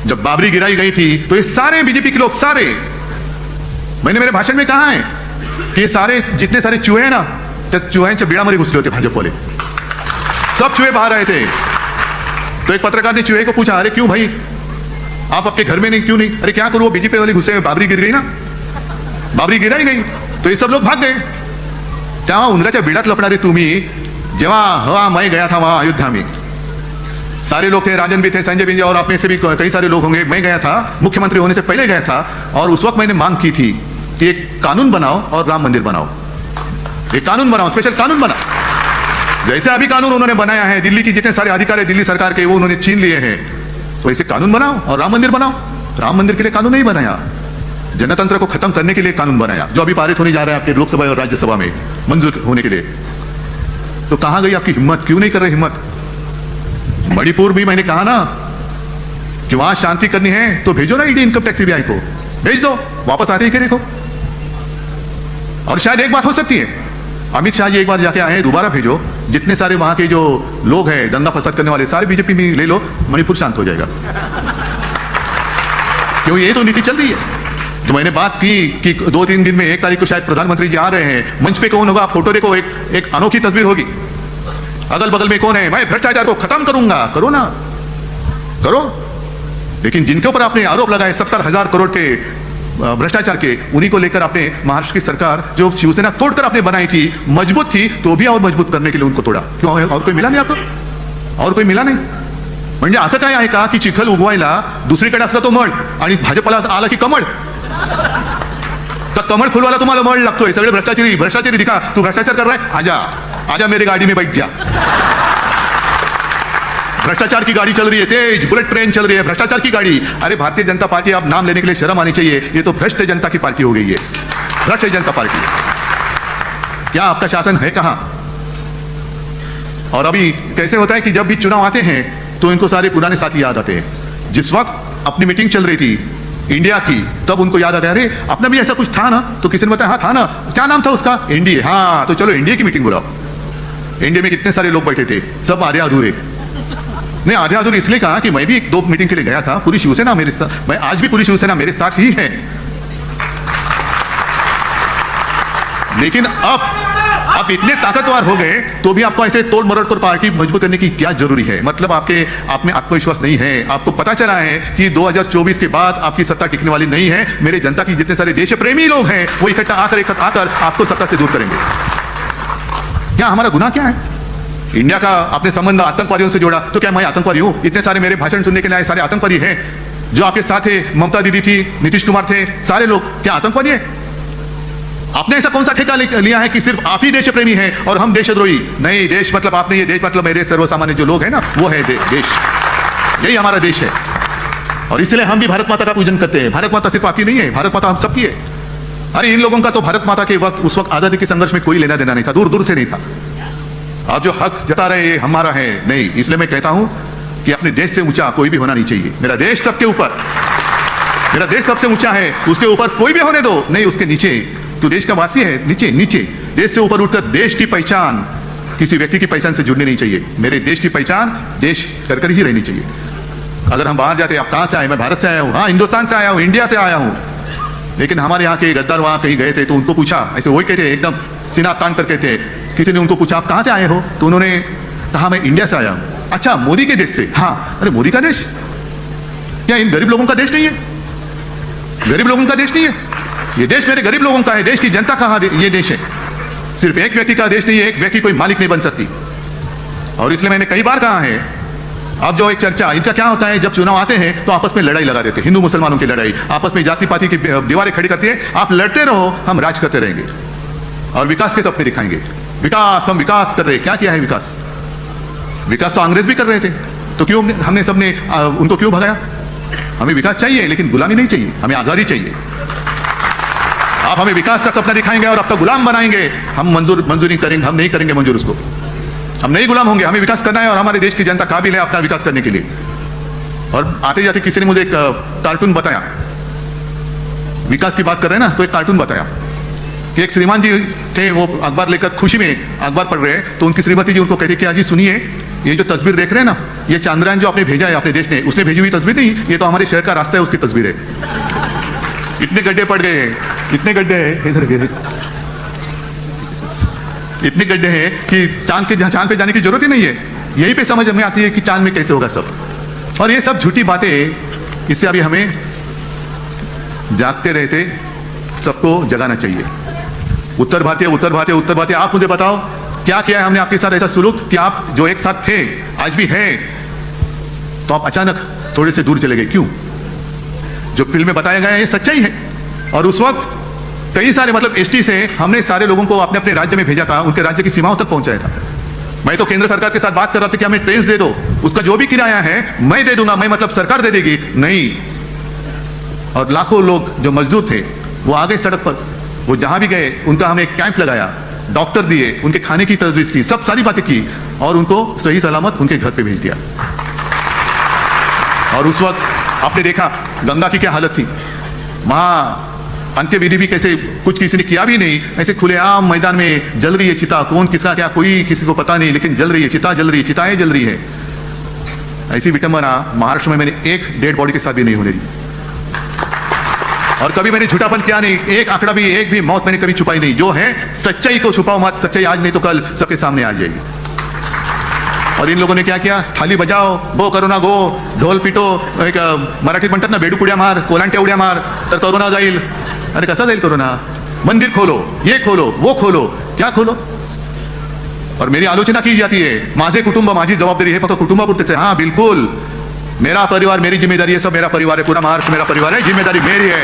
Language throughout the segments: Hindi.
जब बाबरी गिराई गई थी तो ये सारे बीजेपी के लोग, सारे, मैंने मेरे भाषण में कहा है कि ये सारे जितने सारे चूहे हैं ना, तो चूहे बेड़ा मरी घुसले होते भाजपा वाले, सब चूहे बाहर आए थे। तो एक पत्रकार ने चूहे को पूछा, अरे क्यों भाई आप आपके घर में नहीं, क्यों नहीं? अरे क्या करूं, बीजेपी वाले घुसे, बाबरी गिर गई ना, बाबरी गिराई गई तो ये सब लोग भाग गए। तेव्हा उंदराच्या बिडात लपणारे तुम्ही, जेव्हा मैं गया था वहां अयोध्या में, सारे लोग थे, राजन भी थे, संजय भी, और आप में से भी कई सारे लोग होंगे। मैं गया था, मुख्यमंत्री होने से पहले गया था, और उस वक्त मैंने मांग की थी कि एक कानून बनाओ और राम मंदिर बनाओ, एक कानून बनाओ, स्पेशल कानून बनाओ। जैसे अभी कानून उन्होंने बनाया है, दिल्ली की जितने सारे अधिकार है दिल्ली सरकार के, वो उन्होंने छीन लिए हैं, तो ऐसे कानून बनाओ और राम मंदिर बनाओ। राम मंदिर के लिए कानून नहीं बनाया, जनतंत्र को खत्म करने के लिए कानून बनाया, जो अभी पारित होने जा रहा है आपके लोकसभा और राज्यसभा में मंजूर होने के लिए। तो कहां गई आपकी हिम्मत? क्यों नहीं कर रहे हिम्मत? मणिपुर भी मैंने कहा ना कि वहां शांति करनी है तो भेजो ना ईडी, इनकम टैक्स, सीबीआई को भेज दो, वापस आते ही के देखो। और शायद एक बात हो सकती है, अमित शाह जी एक बार जाके आए हैं, दोबारा भेजो, जितने सारे वहां के जो लोग हैं दंगा फसाद करने वाले, सारे बीजेपी में ले लो, मणिपुर शांत हो जाएगा। क्यों? ये तो नीति चल रही है। जो मैंने बात की कि 2-3 दिन में 1 तारीख को शायद प्रधानमंत्री जी आ रहे हैं, मंच पे कौन होगा, फोटो देखो, एक अनोखी तस्वीर होगी, अगल बगल में कौन है, मैं भ्रष्टाचार को खत्म करूंगा, करो ना, करो। लेकिन जिनके ऊपर आपने आरोप लगाए 70,000 करोड़ के भ्रष्टाचार के, उन्हीं को लेकर आपने महाराष्ट्र की सरकार जो शिवसेना तोड़कर आपने बनाई थी, मजबूत थी, तो भी और मजबूत करने के लिए उनको तोड़ा। क्यों? और कोई मिला नहीं आपको? और कोई मिला नाही? म्हणजे असं काय आहे का की चिखल उगवायला दुसरीकडे असला तो मळ आणि भाजपला आला की कमळ, का कमळ फुलवायला तुम्हाला मळ लागतोय? सगळे भ्रष्टाचारी दिखा, तू भ्रष्टाचार कर रहा है, आजा आजा मेरी गाड़ी में बैठ जा। भ्रष्टाचार की गाड़ी चल रही है, तेज बुलेट ट्रेन चल रही है, भ्रष्टाचार की गाड़ी। अरे भारतीय जनता पार्टी, आप नाम लेने के लिए शर्म आनी चाहिए, ये तो भ्रष्ट जनता की पार्टी हो गई है, भ्रष्ट जनता पार्टी। क्या आपका शासन है कहां? और अभी कैसे होता है कि जब भी चुनाव आते हैं तो इनको सारे पुराने साथी याद आते हैं। जिस वक्त अपनी मीटिंग चल रही थी इंडिया की, तब उनको याद आता है, अरे अपना भी ऐसा कुछ था ना, तो किसी ने बताया, हाँ था ना, क्या नाम था उसका, एनडीए, हाँ तो चलो एनडीए की मीटिंग बुलाओ। एनडीए में कितने सारे लोग बैठे थे, सब आधे अधूरे। नहीं, आधे अधूरे इसलिए कहा कि मैं भी 1-2 मीटिंग के लिए गया था, पूरी शिवसेना मेरे साथ, मैं आज भी पूरी शिवसेना मेरे साथ ही है। लेकिन अब इतने ताकतवर हो गए तो भी आपको ऐसे तोड़ मरोड़ कर पार्टी मजबूत करने की क्या जरूरी है? मतलब आपके आप में आत्मविश्वास नहीं है, आपको पता चला है कि 2024 के बाद आपकी सत्ता टिकने वाली नहीं है। मेरे जनता की जितने सारे देश प्रेमी लोग हैं वो इकट्ठा आकर एक साथ आकर आपको सत्ता से दूर करेंगे। क्या हमारा गुनाह क्या है? इंडिया का आपने संबंध आतंकवादियों से जोड़ा, तो क्या मैं आतंकवादी हूं? इतने सारे मेरे भाषण सुनने के लिए आए सारे आतंकवादी हैं? जो आपके साथ थे, ममता दीदी थी, नीतीश कुमार थे, सारे लोग क्या आतंकवादी है? आपने ऐसा कौन सा ठेका लिया है कि सिर्फ आप ही देश प्रेमी हैं और हम देशद्रोही? नहीं, देश मतलब आपने, ये देश मतलब मेरे सर्वसामान्य जो लोग हैं ना, वो है देश, यही हमारा देश है। और इसलिए हम भी भारत माता का पूजन करते हैं। भारत माता सिर्फ आपकी नहीं है, भारत माता हम सबकी है। अरे इन लोगों का तो भारत माता के वक्त, उस वक्त आजादी के संघर्ष में कोई लेना देना नहीं था, दूर दूर से नहीं था। आप जो हक जता रहे हैं हमारा है नहीं, इसलिए मैं कहता हूं कि अपने देश से ऊंचा कोई भी होना नहीं चाहिए। मेरा देश सबके ऊपर, मेरा देश सबसे ऊंचा है, उसके ऊपर कोई भी होने दो, नहीं उसके नीचे तो देश का वासी है, नीचे नीचे। देश से ऊपर उठकर देश की पहचान किसी व्यक्ति की पहचान से जुड़नी नहीं चाहिए। मेरे देश की पहचान देश कर ही रहनी चाहिए। अगर हम बाहर जाते, आप कहां से आए? मैं भारत से आया हूं, हाँ हिंदुस्तान से आया हूं, इंडिया से आया हूं। लेकिन हमारे यहाँ के गद्दार वहां कहीं गए थे तो उनको पूछा, ऐसे वही कहते एकदम सीना तान करके थे, किसी ने उनको पूछा आप कहां से आए हो, तो उन्होंने कहा मैं इंडिया से आया हूं। अच्छा, मोदी के देश से? हाँ। अरे मोदी का देश? क्या इन गरीब लोगों का देश नहीं है? गरीब लोगों का देश नहीं है ये देश? मेरे गरीब लोगों का है। देश की जनता का ये देश है, सिर्फ एक व्यक्ति का देश नहीं है। एक व्यक्ति कोई मालिक नहीं बन सकती। और इसलिए मैंने कई बार कहा है, अब जो एक चर्चा इनका क्या होता है, जब चुनाव आते हैं तो आपस में लड़ाई लगा देते हैं, हिंदू मुसलमानों की लड़ाई, आपस में जाति पाति की दीवारें खड़ी करती है। आप लड़ते रहो, हम राज करते रहेंगे और विकास के सपने दिखाएंगे। विकास, हम विकास कर रहे हैं। क्या किया है विकास? विकास तो अंग्रेज भी कर रहे थे, तो क्यों हमने सबने उनको क्यों भगाया? हमें विकास चाहिए लेकिन गुलामी नहीं चाहिए, हमें आजादी चाहिए। आप हमें विकास का सपना दिखाएंगे और आपका गुलाम बनाएंगे, हम मंजूरी करेंगे, हम नहीं करेंगे मंजूर उसको। हम नहीं गुलाम होंगे, हमें विकास करना है और हमारे देश की जनता काबिल है अपना विकास करने के लिए। और आते जाते किसी ने मुझे एक कार्टून बताया, विकास की बात कर रहे हैं ना, तो एक कार्टून बताया कि एक श्रीमान जी थे, वो अखबार लेकर खुशी में अखबार पढ़ रहे हैं, तो उनकी श्रीमती जी उनको कहती कि अजी सुनिए, ये जो तस्वीर देख रहे हैं ना, ये चांद्रयान जो आपने भेजा है अपने देश ने, उसने भेजी हुई तस्वीर नहीं, ये तो हमारे शहर का रास्ता है, उसकी तस्वीर है। इतने गड्ढे पड़ गए हैं, इतने गड्ढे हैं इधर, इतने गड्ढे हैं कि चांद पे जाने की जरूरत ही नहीं है। यही पे समझ में आती है कि चांद में कैसे होगा सब। और ये सब झूठी बातें, इससे अभी हमें जागते रहते सबको जगाना चाहिए। उत्तर भारतीय, आप मुझे बताओ क्या किया है हमने आपके साथ ऐसा सुलूक कि आप जो एक साथ थे आज भी हैं, तो आप अचानक थोड़े से दूर चले गए, क्यों? जो फिल्म में बताया गया है ये सच्चाई है। और उस वक्त कई सारे मतलब एसटी से हमने सारे लोगों को अपने अपने राज्य में भेजा था, उनके राज्य की सीमाओं तक पहुंचाया था। मैं तो केंद्र सरकार के साथ बात कर रहा था कि हमें ट्रेन दे दो, उसका जो भी किराया है मैं दे दूंगा, मैं मतलब सरकार दे देगी, नहीं। और लाखों लोग जो मजदूर थे वो आ गए सड़क पर, वो जहां भी गए उनका हमने कैंप लगाया, डॉक्टर दिए, उनके खाने की तजवीज की, सब सारी बातें की और उनको सही सलामत उनके घर पे भेज दिया। और उस वक्त आपने देखा गंगा की क्या हालत थी, वहां अंत्यविधि भी कैसे कुछ किसी ने किया भी नहीं, ऐसे खुलेआम मैदान में जल रही है चिता, कौन किसका क्या कोई किसी को पता नहीं, लेकिन जल रही है चिता, जल रही है चिताएं जल रही है। ऐसी विटंबना महाराष्ट्र में मैंने एक डेड बॉडी के साथ भी नहीं होने दी। और कभी मैंने झूठापन किया नहीं, एक आंकड़ा भी, एक भी मौत मैंने कभी छुपाई नहीं। जो है सच्चाई को छुपाओ मत, सच्चाई आज नहीं तो कल सबके सामने आ जाएगी। और इन लोगों ने क्या किया, थाली बजाओ, गो करोना गो, ढोल पिटो, एक मराठीत म्हणतात ना, बेडू पुड्या मार, कोलांट्या उड्या मार, तर करोना जाईल। अरे कसा जाईल कोरोना? मंदिर खोलो, ये खोलो, वो खोलो, क्या खोलो? और मेरी आलोचना की जाती है, माझे कुटुंब माझी जबाबदारी है, फक्त कुटुंबापुरतेच आहे। हाँ बिल्कुल, मेरा परिवार मेरी जिम्मेदारी है, सब मेरा परिवार है, पूरा महाराष्ट्र मेरा परिवार है, जिम्मेदारी मेरी है।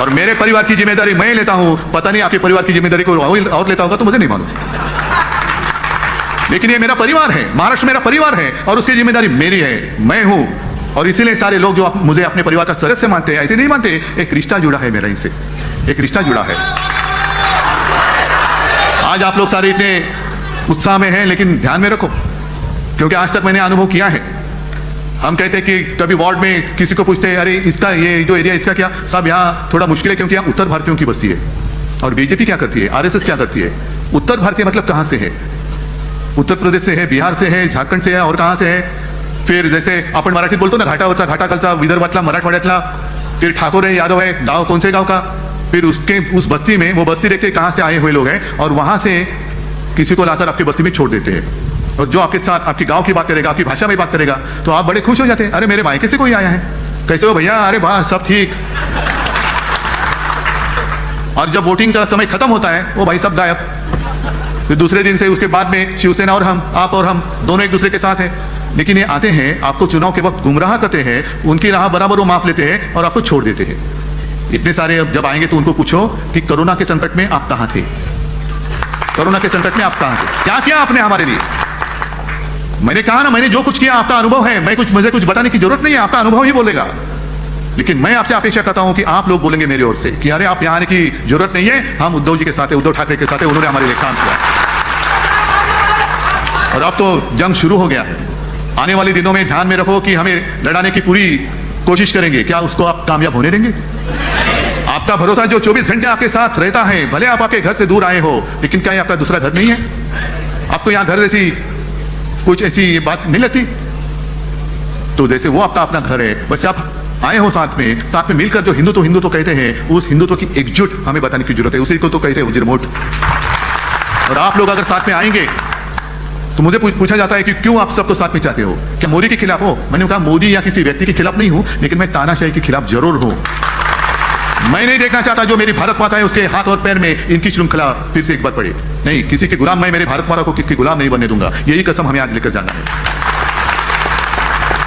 और मेरे परिवार की जिम्मेदारी मैं लेता हूं, पता नहीं आपके परिवार की जिम्मेदारी को और लेता होगा तो मुझे नहीं मालूम, लेकिन ये मेरा परिवार है, महाराष्ट्र मेरा परिवार है और उसकी जिम्मेदारी मेरी है, मैं हूं। और इसीलिए सारे लोग जो मुझे अपने परिवार का सदस्य मानते हैं, ऐसे नहीं मानते, एक रिश्ता जुड़ा है मेरा इनसे, एक रिश्ता जुड़ा है। आज आप लोग सारे इतने उत्साह में हैं, लेकिन ध्यान में रखो, क्योंकि आज तक मैंने अनुभव किया है। हम कहते हैं कि कभी वार्ड में किसी को पूछते हैं, अरे इसका ये जो एरिया इसका क्या, सब यहाँ थोड़ा मुश्किल है क्योंकि यहाँ उत्तर भारतीयों की बस्ती है। और बीजेपी क्या करती है, आरएसएस क्या करती है? उत्तर भारतीय मतलब कहाँ से है? उत्तर प्रदेश से है, बिहार से है, झारखंड से है, और कहाँ से है? फिर जैसे आपण मराठीत बोलतो ना, घाटावरचा, घाटाखालचा, विदर्भातला, मराठवाड्यातला, फिर ठाकुर है, यादव है, गांव कौन से गांव का, फिर उसके उस बस्ती में वो बस्ती देखते कहाँ से आए हुए लोग हैं और वहां से किसी को लाकर आपकी बस्ती में छोड़ देते हैं। और जो आपके साथ आपकी गांव की बात करेगा, आपकी भाषा में बात करेगा, तो आप बड़े खुश हो जाते हैं, अरे मेरे मायके से कोई आया है, कैसे हो भैया, अरे वाह सब ठीक। और जब वोटिंग का समय खत्म होता है, वो भाई सब गायब। फिर दूसरे दिन से उसके बाद में शिवसेना और हम, आप और हम दोनों एक दूसरे के साथ हैं। लेकिन ये आते हैं, आपको चुनाव के वक्त गुमराह करते हैं, उनकी राह बराबर वो माप लेते हैं और आपको छोड़ देते हैं। इतने सारे अब जब आएंगे तो उनको पूछो कि कोरोना के संकट में आप कहां थे, कोरोना के संकट में आप कहां थे, क्या किया आपने हमारे लिए? मैंने कहा ना, मैंने जो कुछ किया आपका अनुभव है, मुझे कुछ बताने की जरूरत नहीं है, आपका अनुभव ही बोलेगा। लेकिन मैं आपसे अपेक्षा करता हूं कि आप लोग बोलेंगे मेरी ओर से कि अरे आप यहां आने की जरूरत नहीं है, हम उद्धव जी के साथ है, उद्धव ठाकरे के साथ है, उन्होंने हमारे लिए काम किया। और अब तो जंग शुरू हो गया है। आने वाले दिनों में ध्यान में रखो कि हमें लड़ाने की पूरी कोशिश करेंगे। क्या उसको आप कामयाब होने देंगे? आपका भरोसा जो 24 घंटे आपके साथ रहता है, भले आप आपके घर से दूर आए हो, लेकिन क्या ये आपका दूसरा घर नहीं है? आपको यहां घर जैसी कुछ ऐसी बात नहीं लगती? तो जैसे वो आपका अपना घर है, बस आप आए हो साथ में मिलकर जो हिंदुत्व कहते हैं, उस हिंदुत्व की एकजुट हमें बताने की जरूरत है। उसी को तो कहते हैं उजरमोट। और आप लोग अगर साथ में आएंगे तो मुझे पूछा जाता है कि क्यों आप सबको साथ में चाहते हो, क्या मोदी के खिलाफ हो? मैंने कहा मोदी या किसी व्यक्ति के खिलाफ नहीं हूं, लेकिन मैं तानाशाही के खिलाफ जरूर हूं। मैं नहीं देखना चाहता जो मेरी भारत माता है उसके हाथ और पैर में इनकी श्रृंखला फिर से एक बार पड़े। नहीं, किसी के गुलाम मैं मेरे भारत माता को किसके गुलाम नहीं बनने दूंगा। यही कसम हमें आज लेकर जाना है।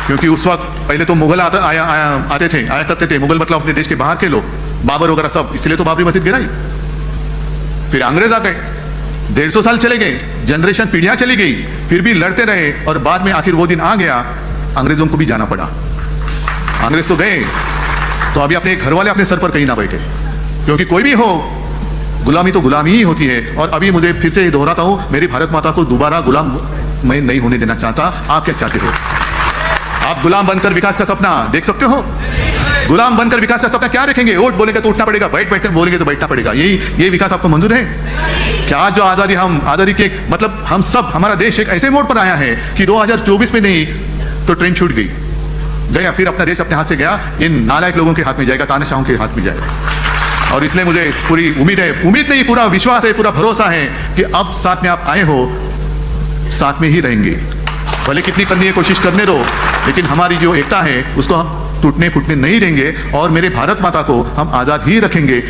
क्योंकि उस वक्त पहले तो मुगल आया करते थे। मुगल मतलब अपने देश के बाहर के लोग, बाबर वगैरह सब, इसलिए तो बाबरी मस्जिद गिराई। फिर अंग्रेज आ गए, 150 साल चले गए, जनरेशन पीढ़ियां चली गई, फिर भी लड़ते रहे और बाद में आखिर वो दिन आ गया, अंग्रेजों को भी जाना पड़ा। अंग्रेज तो गए, तो अभी अपने घर वाले अपने सर पर कहीं ना बैठे, क्योंकि कोई भी हो गुलामी तो गुलामी ही होती है। और अभी मुझे फिर से दोहराता हूं, मेरी भारत माता को दोबारा गुलाम मैं नहीं होने देना चाहता। आप क्या चाहते हो? आप गुलाम बनकर विकास का सपना देख सकते हो? गुलाम बनकर विकास का सपना क्या रखेंगे? वोट बोलेंगे तो उठना पड़ेगा, बैठ बोलेंगे तो बैठना पड़ेगा। ये विकास आपको मंजूर है क्या? जो आजादी के मतलब हम सब, हमारा देश एक ऐसे मोड़ पर आया है कि 2024 में नहीं तो ट्रेन छूट गया, फिर अपना देश अपने हाथ से गया, इन नालायक लोगों के हाथ में जाएगा, तानाशाहों के हाथ में जाएगा। और इसलिए मुझे पूरी उम्मीद नहीं, पूरा विश्वास है, पूरा भरोसा है कि अब साथ में आप आए हो, साथ में ही रहेंगे। भले कितनी करनी है कोशिश करने दो, लेकिन हमारी जो एकता है उसको हम टूटने फूटने नहीं देंगे और मेरे भारत माता को हम आजाद ही रखेंगे।